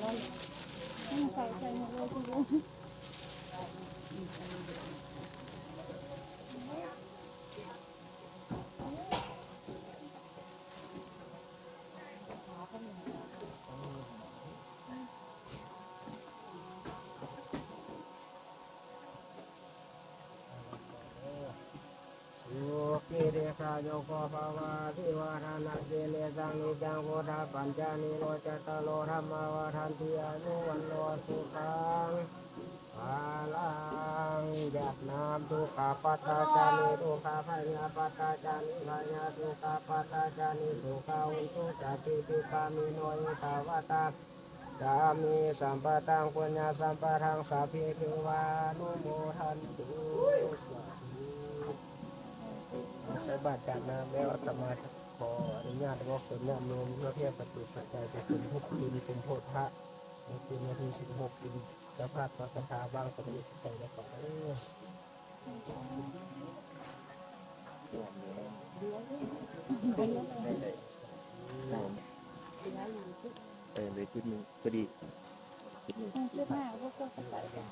ใส่หมดเลยทีเดียว สุขีเดชาโยโกภาวะทิวารานะเจเนสังนิจังพุทธปัญจานิโรจตโลธรรมวาทันติอานุวันโนสุขังภาลังยัตนามทุกขปัตตาจานิทุกขภัยาปัตตาจานิภัยาทุกขปัตตาจานิทุกขาอุตุจติปิกามิโนยิตาวตาสามีสัมปตังปุญญาสัมปทังสัพพิเทวานุโมทันตุสาธุใส่บาตรจากน้ำแล้วอาตมาจะขออนุญาตว่าคนญาติโยมเพื่อเพียรปฏิบัติใจจะสมทบทุนสมโพธิพระในคืนวันที่16ปีจะพลาดพระคาถาบางปฏิบัติใจแล้วก็เลยจุดหนึ่งพอดี ชุดหน้าพวกก็ใส่กัน